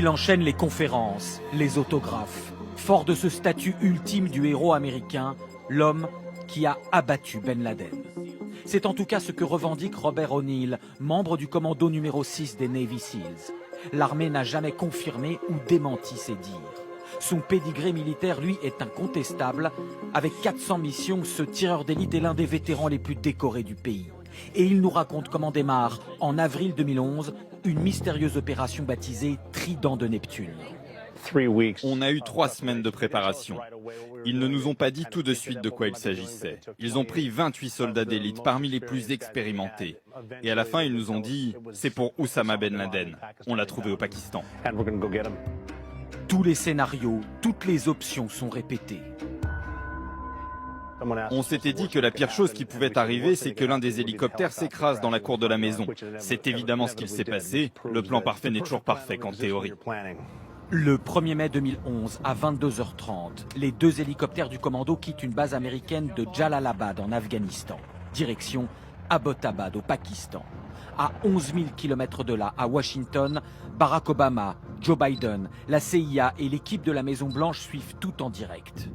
Il enchaîne les conférences, les autographes. Fort de ce statut ultime du héros américain, l'homme qui a abattu Ben Laden. C'est en tout cas ce que revendique Robert O'Neill, membre du commando numéro 6 des Navy Seals. L'armée n'a jamais confirmé ou démenti ces dires. Son pédigré militaire, lui, est incontestable. Avec 400 missions, ce tireur d'élite est l'un des vétérans les plus décorés du pays. Et il nous raconte comment démarre, en avril 2011, une mystérieuse opération baptisée Trident de Neptune. On a eu 3 semaines de préparation. Ils ne nous ont pas dit tout de suite de quoi il s'agissait. Ils ont pris 28 soldats d'élite parmi les plus expérimentés. Et à la fin, ils nous ont dit « c'est pour Oussama Ben Laden. On l'a trouvé au Pakistan ». Tous les scénarios, toutes les options sont répétées. On s'était dit que la pire chose qui pouvait arriver, c'est que l'un des hélicoptères s'écrase dans la cour de la maison. C'est évidemment ce qu'il s'est passé. Le plan parfait n'est toujours parfait qu'en théorie. Le 1er mai 2011, à 22h30, les 2 hélicoptères du commando quittent une base américaine de Jalalabad en Afghanistan. Direction Abbottabad au Pakistan. À 11 000 km de là, à Washington, Barack Obama, Joe Biden, la CIA et l'équipe de la Maison-Blanche suivent tout en direct.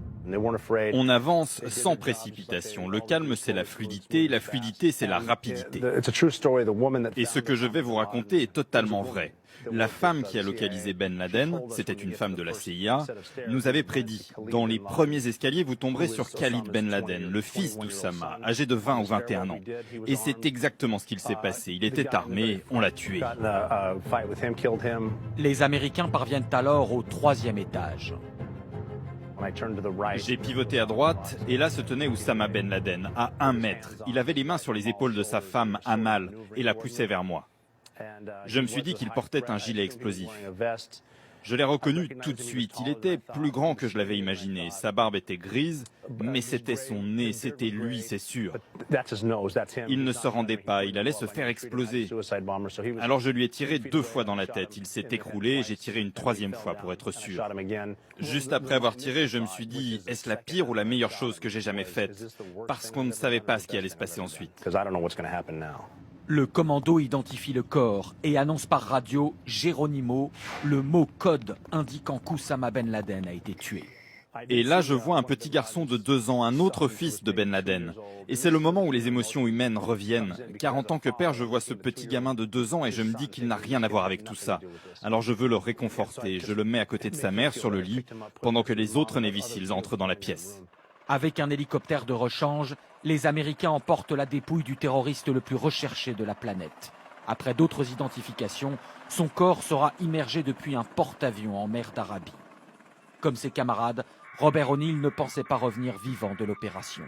On avance sans précipitation. Le calme, c'est la fluidité c'est la rapidité. Et ce que je vais vous raconter est totalement vrai. La femme qui a localisé Ben Laden, c'était une femme de la CIA, nous avait prédit « Dans les premiers escaliers, vous tomberez sur Khalid Ben Laden, le fils d'Oussama, âgé de 20 ou 21 ans. » Et c'est exactement ce qu'il s'est passé. Il était armé, on l'a tué. Les Américains parviennent alors au 3e étage. J'ai pivoté à droite et là se tenait Oussama Ben Laden, à 1 mètre. Il avait les mains sur les épaules de sa femme, Amal, et la poussait vers moi. Je me suis dit qu'il portait un gilet explosif. Je l'ai reconnu tout de suite. Il était plus grand que je l'avais imaginé. Sa barbe était grise, mais c'était son nez, c'était lui, c'est sûr. Il ne se rendait pas, il allait se faire exploser. Alors je lui ai tiré 2 fois dans la tête. Il s'est écroulé et j'ai tiré une 3e fois pour être sûr. Juste après avoir tiré, je me suis dit, est-ce la pire ou la meilleure chose que j'ai jamais faite? Parce qu'on ne savait pas ce qui allait se passer ensuite. Le commando identifie le corps et annonce par radio Geronimo, le mot code indiquant qu'Oussama Ben Laden a été tué. Et là, je vois un petit garçon de 2 ans, un autre fils de Ben Laden. Et c'est le moment où les émotions humaines reviennent. Car en tant que père, je vois ce petit gamin de 2 ans et je me dis qu'il n'a rien à voir avec tout ça. Alors je veux le réconforter. Je le mets à côté de sa mère sur le lit, pendant que les autres Navy Seals entrent dans la pièce. Avec un hélicoptère de rechange, les Américains emportent la dépouille du terroriste le plus recherché de la planète. Après d'autres identifications, son corps sera immergé depuis un porte-avions en mer d'Arabie. Comme ses camarades, Robert O'Neill ne pensait pas revenir vivant de l'opération.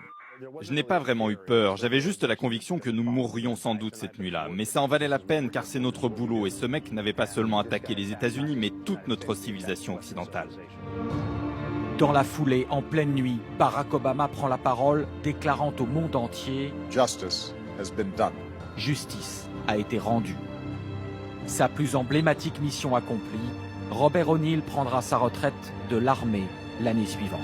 Je n'ai pas vraiment eu peur, j'avais juste la conviction que nous mourrions sans doute cette nuit-là. Mais ça en valait la peine car c'est notre boulot et ce mec n'avait pas seulement attaqué les États-Unis mais toute notre civilisation occidentale. Dans la foulée, en pleine nuit, Barack Obama prend la parole, déclarant au monde entier « Justice has been done. Justice a été rendue ». Sa plus emblématique mission accomplie, Robert O'Neill prendra sa retraite de l'armée l'année suivante.